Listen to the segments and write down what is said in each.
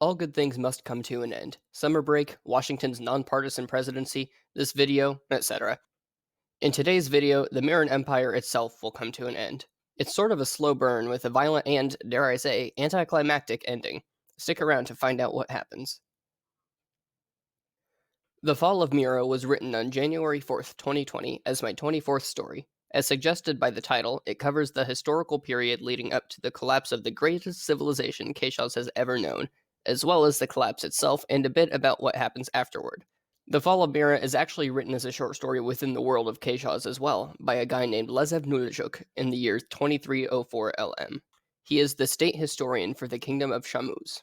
All good things must come to an end. Summer break, Washington's nonpartisan presidency, this video, etc. In today's video, the Miran Empire itself will come to an end. It's sort of a slow burn with a violent and, dare I say, anticlimactic ending. Stick around to find out what happens. The Fall of Mira was written on January 4th, 2020 as my 24th story. As suggested by the title, it covers the historical period leading up to the collapse of the greatest civilization Caeruleus has ever known, as well as the collapse itself and a bit about what happens afterward. The Fall of Mira is actually written as a short story within the world of Caeruleus as well, by a guy named Lezev Nulajuk in the year 2304 LM. He is the state historian for the Kingdom of Shammuz.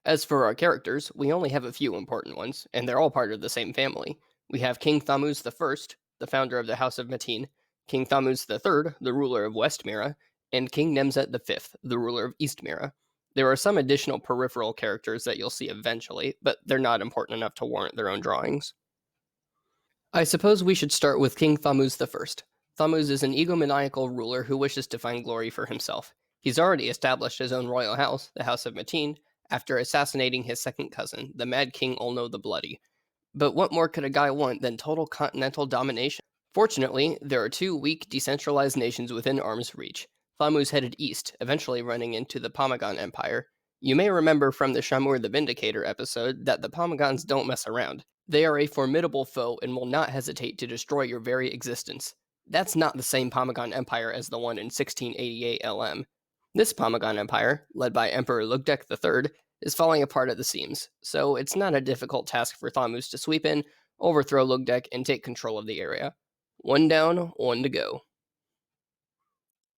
As for our characters, we only have a few important ones, and they're all part of the same family. We have King Thammuz I, the founder of the House of Mateen, King Thammuz III, the ruler of West Mira, and King Nemzet V, the ruler of East Mira. There are some additional peripheral characters that you'll see eventually, but they're not important enough to warrant their own drawings. I suppose we should start with King Thammuz I. Thammuz is an egomaniacal ruler who wishes to find glory for himself. He's already established his own royal house, the House of Mateen, after assassinating his second cousin, the Mad King Ulno the Bloody. But what more could a guy want than total continental domination? Fortunately, there are two weak, decentralized nations within arm's reach. Thammuz headed east, eventually running into the Pomagan Empire. You may remember from the Shamur the Vindicator episode that the Pomagans don't mess around. They are a formidable foe and will not hesitate to destroy your very existence. That's not the same Pomagan Empire as the one in 1688 LM. This Pomagan Empire, led by Emperor Lugdek III, is falling apart at the seams, so it's not a difficult task for Thammuz to sweep in, overthrow Lugdek, and take control of the area. One down, one to go.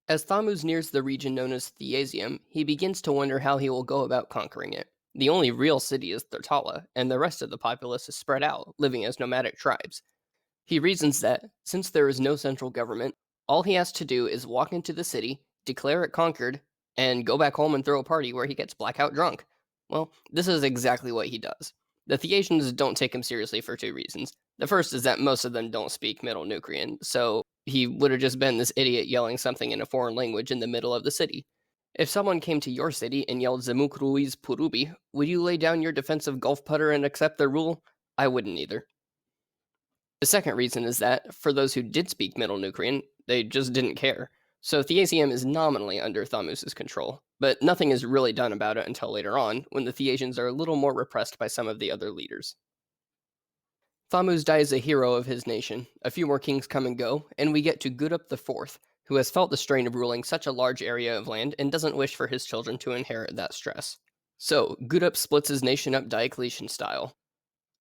As Thammuz nears the region known as Theasium, he begins to wonder how he will go about conquering it. The only real city is Thartala, and the rest of the populace is spread out, living as nomadic tribes. He reasons that, since there is no central government, all he has to do is walk into the city, declare it conquered, and go back home and throw a party where he gets blackout drunk. Well, this is exactly what he does. The Theasians don't take him seriously for two reasons. The first is that most of them don't speak Middle Nucrian, so he would have just been this idiot yelling something in a foreign language in the middle of the city. If someone came to your city and yelled Zamuk Ruiz Purubi, would you lay down your defensive golf putter and accept their rule? I wouldn't either. The second reason is that, for those who did speak Middle Nucrian, they just didn't care. So Theasium is nominally under Thammuz's control, but nothing is really done about it until later on, when the Theasians are a little more repressed by some of the other leaders. Thammuz dies a hero of his nation, a few more kings come and go, and we get to Gudup IV, who has felt the strain of ruling such a large area of land and doesn't wish for his children to inherit that stress. So, Gudup splits his nation up Diocletian style.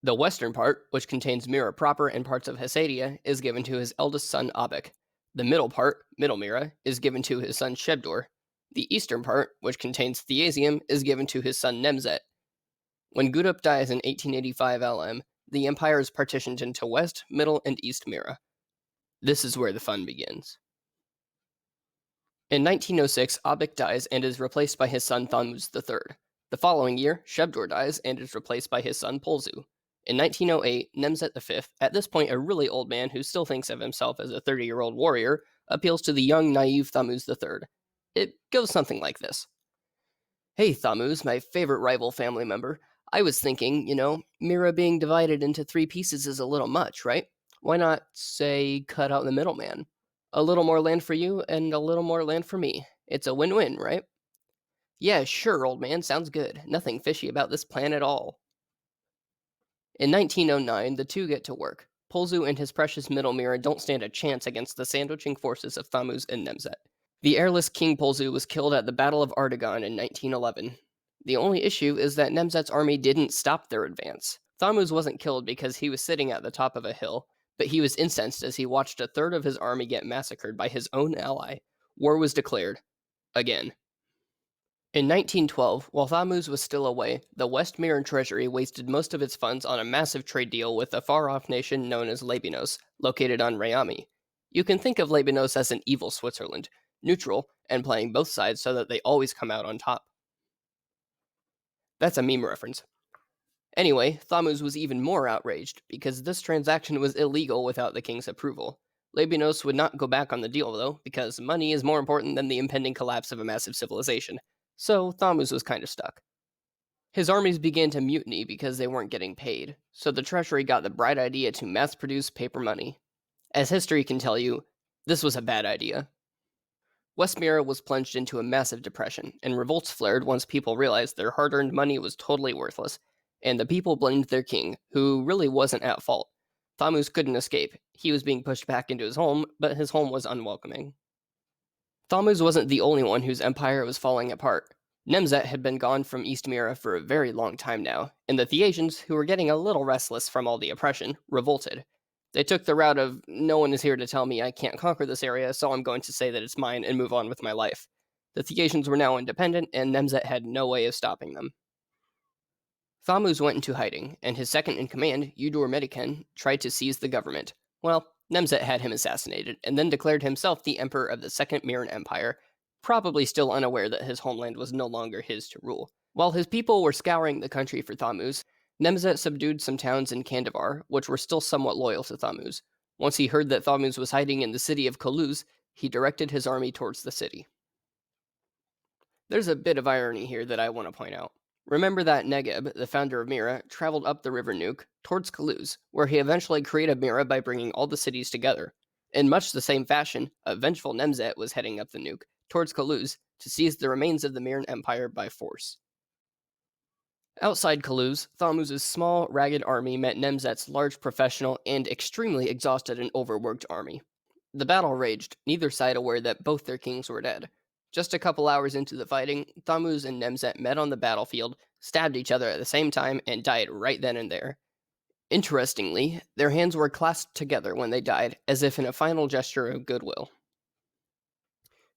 The western part, which contains Mira proper and parts of Hessadia, is given to his eldest son Abek. The middle part, Middle Mira, is given to his son Shebdor. The eastern part, which contains Theasium, is given to his son Nemzet. When Gudup dies in 1885 LM, the empire is partitioned into West, Middle, and East Mira. This is where the fun begins. In 1906, Abek dies and is replaced by his son Thammuz III. The following year, Shebdor dies and is replaced by his son Polzu. In 1908, Nemzet V, at this point a really old man who still thinks of himself as a 30-year-old warrior, appeals to the young, naive Thammuz III. It goes something like this. Hey Thammuz, my favorite rival family member. I was thinking, Mira being divided into three pieces is a little much, right? Why not, say, cut out the middleman? A little more land for you and a little more land for me. It's a win-win, right? Yeah, sure, old man, sounds good. Nothing fishy about this plan at all. In 1909, the two get to work. Polzu and his precious Middle Mira don't stand a chance against the sandwiching forces of Thammuz and Nemzet. The heirless King Polzu was killed at the Battle of Ardagon in 1911. The only issue is that Nemzet's army didn't stop their advance. Thammuz wasn't killed because he was sitting at the top of a hill, but he was incensed as he watched a third of his army get massacred by his own ally. War was declared. Again. In 1912, while Thammuz was still away, the West Miran treasury wasted most of its funds on a massive trade deal with a far-off nation known as Lebanos, located on Rayami. You can think of Lebanos as an evil Switzerland, neutral, and playing both sides so that they always come out on top. That's a meme reference. Anyway, Thammuz was even more outraged, because this transaction was illegal without the king's approval. Lebanos would not go back on the deal, though, because money is more important than the impending collapse of a massive civilization. So Thammuz was kind of stuck. His armies began to mutiny because they weren't getting paid, so the treasury got the bright idea to mass produce paper money. As history can tell you, this was a bad idea. West Mira was plunged into a massive depression, and revolts flared once people realized their hard earned money was totally worthless, and the people blamed their king, who really wasn't at fault. Thamus couldn't escape. He was being pushed back into his home, but his home was unwelcoming. Thamus wasn't the only one whose empire was falling apart. Nemzet had been gone from East Mira for a very long time now, and the Thasians, who were getting a little restless from all the oppression, revolted. They took the route of, no one is here to tell me I can't conquer this area, so I'm going to say that it's mine and move on with my life. The Thasians were now independent, and Nemzet had no way of stopping them. Thamus went into hiding, and his second in command, Udur Mediken, tried to seize the government. Well, Nemzet had him assassinated, and then declared himself the emperor of the Second Miran Empire, probably still unaware that his homeland was no longer his to rule. While his people were scouring the country for Thamus, Nemzet subdued some towns in Kandavar, which were still somewhat loyal to Thamus. Once he heard that Thamus was hiding in the city of Caeruleus, he directed his army towards the city. There's a bit of irony here that I want to point out. Remember that Negeb, the founder of Mira, traveled up the river Nuke towards Caeruleus, where he eventually created Mira by bringing all the cities together. In much the same fashion, a vengeful Nemzet was heading up the Nuke towards Caeruleus to seize the remains of the Miran Empire by force. Outside Caeruleus, Thamus's small, ragged army met Nemzet's large professional and extremely exhausted and overworked army. The battle raged, neither side aware that both their kings were dead. Just a couple hours into the fighting, Thamus and Nemzet met on the battlefield, stabbed each other at the same time, and died right then and there. Interestingly, their hands were clasped together when they died, as if in a final gesture of goodwill.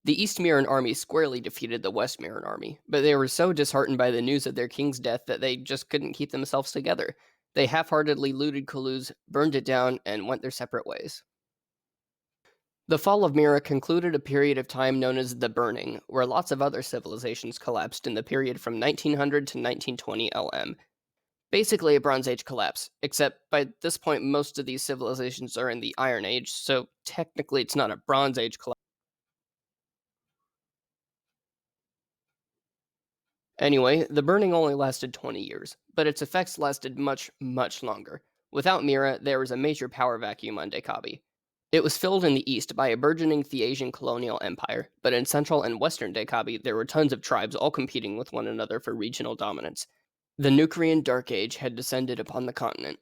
The East Miran army squarely defeated the West Miran army, but they were so disheartened by the news of their king's death that they just couldn't keep themselves together. They half-heartedly looted Caeruleus, burned it down, and went their separate ways. The Fall of Mira concluded a period of time known as the Burning, where lots of other civilizations collapsed in the period from 1900 to 1920 LM. Basically a Bronze Age collapse, except by this point most of these civilizations are in the Iron Age, so technically it's not a Bronze Age collapse. Anyway, the Burning only lasted 20 years, but its effects lasted much, much longer. Without Mira, there was a major power vacuum on Dekabi. It was filled in the east by a burgeoning Thasian colonial empire, but in central and western Dekabi there were tons of tribes all competing with one another for regional dominance. The Nucrian Dark Age had descended upon the continent.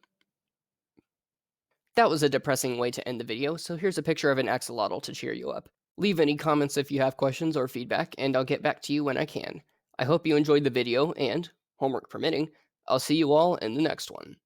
That was a depressing way to end the video, so here's a picture of an axolotl to cheer you up. Leave any comments if you have questions or feedback, and I'll get back to you when I can. I hope you enjoyed the video, and, homework permitting, I'll see you all in the next one.